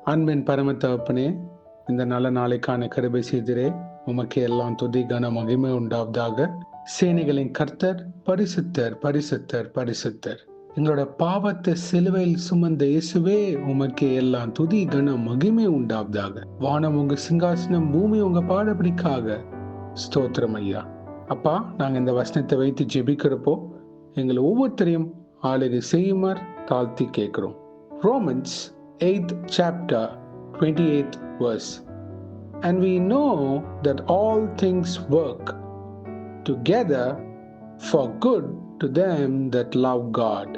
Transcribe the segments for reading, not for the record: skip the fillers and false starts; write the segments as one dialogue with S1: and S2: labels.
S1: அன்பின் பரம தகப்பனே, இந்த நல்ல நாளைக்கான கிருபை செய்திரே. உமக்கு எல்லாம் துதி கன மகிமை உண்டாவதாக. சேனைகளின் கர்த்தர் பரிசுத்தர், பரிசுத்தர், பரிசுத்தர். எங்களோட பாவத்தை சிலுவையில் சுமந்த இயேசுவே, உமக்கு எல்லாம் துதி கன மகிமை உண்டாவதாக. வானம் உங்க சிங்காசனம், பூமி உங்க பாடபடிக்காக. ஸ்தோத்திரம் ஐயா. அப்பா, நாங்க இந்த வசனத்தை வைத்து ஜெபிக்கிறப்போ எங்களை ஒவ்வொருத்தரையும் ஆளுகை செய்யுமாறு தாழ்த்தி கேட்கிறோம். Romans 8th chapter 28th verse. And we know that all things work together for good to them that love God,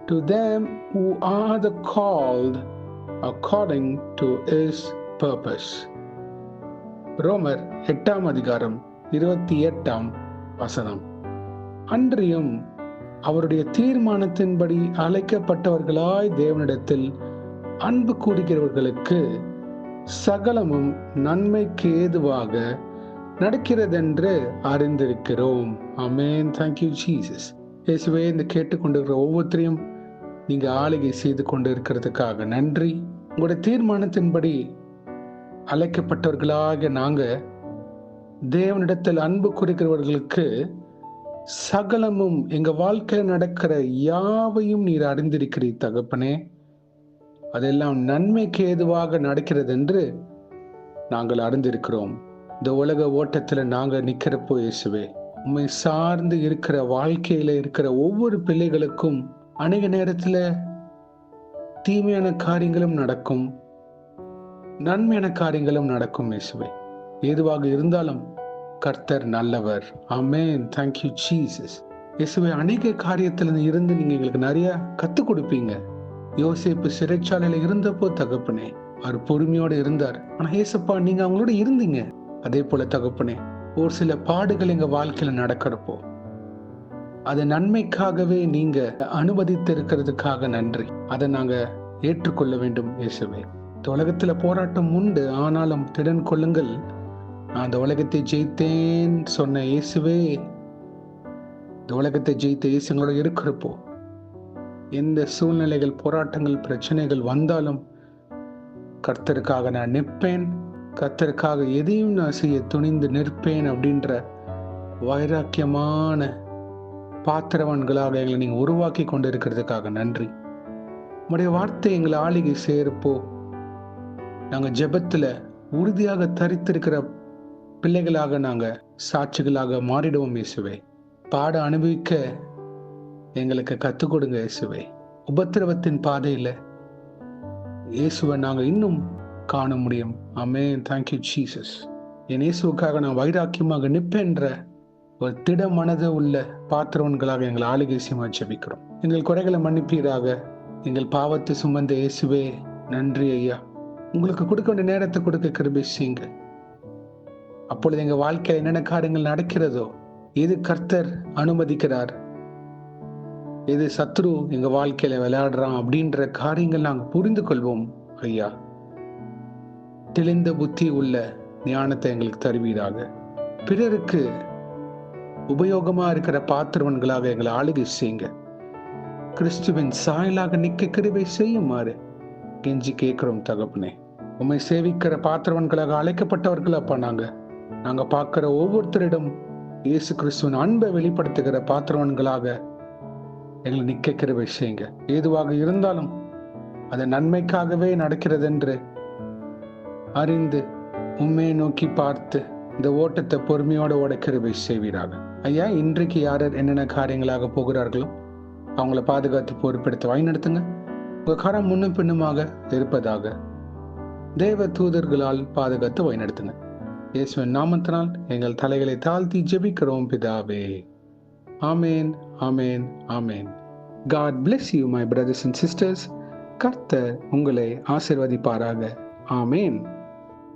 S1: to them who are the called according to his purpose. ரோமர் 8ஆம் அதிகாரம் 28ஆம் வசனம். அன்றியும் அவருடைய தீர்மானத்தின்படி அழைக்கப்பட்டவர்களாய் தேவனிடத்தில் அன்பு கூறுகிறவர்களுக்கு சகலமும் நன்மைக்கு ஏதுவாக நடக்கிறதென்று அறிந்திருக்கிறோம். ஆமென். Thank you Jesus. இயேசுவே, இந்த கேட்டுக்கொண்டிருக்கிற ஒவ்வொருத்தரையும் நீங்க ஆளுகை செய்து கொண்டு இருக்கிறதுக்காக நன்றி. உங்களுடைய தீர்மானத்தின்படி அழைக்கப்பட்டவர்களாக நாங்க தேவனிடத்தில் அன்பு கூறுகிறவர்களுக்கு சகலமும், எங்க வாழ்க்கையில் நடக்கிற யாவையும் நீர் அறிந்திருக்கிறீர் தகப்பனே. அதெல்லாம் நன்மைக்கு ஏதுவாக நடக்கிறது என்று நாங்கள் அறிந்திருக்கிறோம். இந்த உலக ஓட்டத்துல நாங்க நிக்கிறப்போ இயேசுவே, உண்மை சார்ந்து இருக்கிற வாழ்க்கையில இருக்கிற ஒவ்வொரு பிள்ளைகளுக்கும் அநேக நேரத்துல தீமையான காரியங்களும் நடக்கும், நன்மையான காரியங்களும் நடக்கும் இயேசுவே. எதுவாக இருந்தாலும் கர்த்தர் நல்லவர். ஆமென். Thank you Jesus. இயேசுவே, அநேக காரியத்துல இருந்து நீங்க எங்களுக்கு நிறைய கத்துக் கொடுப்பீங்க. யோசேப்பு சிறைச்சாலையில இருந்தப்போ தகப்பனே, அவர் பொறுமையோட இருந்தார். ஆனா ஏசப்பா, நீங்க அவங்களோட இருந்தீங்க. அதே போல தகப்பனே, ஒரு சில பாடுகள் எங்க வாழ்க்கையில நடக்கிறப்போ அது நன்மைக்காகவே நீங்க அனுமதித்து இருக்கிறதுக்காக நன்றி. அதை நாங்க ஏற்றுக்கொள்ள வேண்டும் இயேசுவே. இந்த உலகத்துல போராட்டம் உண்டு, ஆனாலும் திடன் கொள்ளுங்கள், நான் இந்த உலகத்தை ஜெயித்தேன் சொன்ன இயேசுவே, இந்த உலகத்தை ஜெயித்த இயேசுங்களோட இருக்கிறப்போ எந்த சூழ்நிலைகள், போராட்டங்கள், பிரச்சனைகள் வந்தாலும் கர்த்தருக்காக நான் நிற்பேன், கர்த்தருக்காக எதையும் நான் செய்ய துணிந்து நிற்பேன் அப்படின்ற வைராக்கியமான பாத்திரவான்களாக எங்களை நீங்க உருவாக்கி கொண்டு இருக்கிறதுக்காக நன்றி. உங்களுடைய வார்த்தை எங்களை ஆளுகை செய்யறப்போ நாங்க ஜெபத்துல உறுதியாக தரித்திருக்கிற பிள்ளைகளாக நாங்க சாட்சிகளாக மாறிடுவோம் இயேசுவே. பாட அனுபவிக்க எங்களுக்கு கத்துக் கொடுங்க இயேசுவே. உபத்திரவத்தின் பாதையில இயேசுவை நாங்க இன்னும் காண முடியும். ஆமென். Thank you Jesus. என் இயேசுக்காக நான் வைராக்கியமாக நிற்பேன்ற ஒரு திட மனது உள்ள பாத்திரவன்களாக எங்களை ஆளுகை செய்ய ஜெபிக்கிறோம். எங்கள் குறைகளை மன்னிப்பீராக. எங்கள் பாவத்தை சுமந்த இயேசுவே, நன்றி ஐயா. உங்களுக்கு கொடுக்க வேண்டிய நேரத்தை கொடுக்க கிருபை செய்யுங்க. அப்பொழுது எங்க வாழ்க்கையில் என்னென்ன காரியங்கள் நடக்கிறதோ, எது கர்த்தர் அனுமதிக்கிறார், எது சத்ரு எங்க வாழ்க்கையில விளையாடுறான் அப்படின்ற காரியங்கள் நாங்க புரிந்து கொள்வோம் ஐயா. தெளிந்த புத்தி உள்ள ஞானத்தை எங்களுக்கு தருவீராக. பிறருக்கு உபயோகமா இருக்கிற பாத்திரவன்களாக எங்களை ஆளுகை செய்யுங்க. கிறிஸ்துவின் சாயலாக நிக்க கிருபை செய்யுமாறு கெஞ்சி கேட்கிறோம் தகப்பனே. உம்மை சேவிக்கிற பாத்திரவன்களாக அழைக்கப்பட்டவர்கள் அப்பா, நாங்க பார்க்கிற ஒவ்வொருத்தரிடம் இயேசு கிறிஸ்துவின் அன்பை வெளிப்படுத்துகிற பாத்திரவன்களாக எங்களை நிக்க கிருபை செய்யுங்க. ஏதுவாக இருந்தாலும் அது நன்மைக்காகவே நடக்கிறது என்று அறிந்து உண்மை நோக்கி பார்த்து இந்த ஓட்டத்தை பொறுமையோட ஓட கிருபை செய்வீராக ஐயா. இன்றைக்கு யார் என்னென்ன காரியங்களாக போகிறார்களோ அவங்கள பாதுகாத்து பொறுப்பெடுத்து வழிநடத்துங்க. உங்க கரம் முன்னும் பின்னுமாக இருப்பதாக தேவ தூதர்களால் பாதுகாத்து வழிநடத்துங்க. இயேசுவின் நாமத்தினால் எங்கள் தலைகளை தாழ்த்தி ஜெபிக்கிறோம் பிதாவே. ஆமேன், ஆமேன், ஆமேன். God bless you my brothers and sisters. கர்த்தர் உங்களை ஆசீர்வதிப்பாராக. ஆமேன்.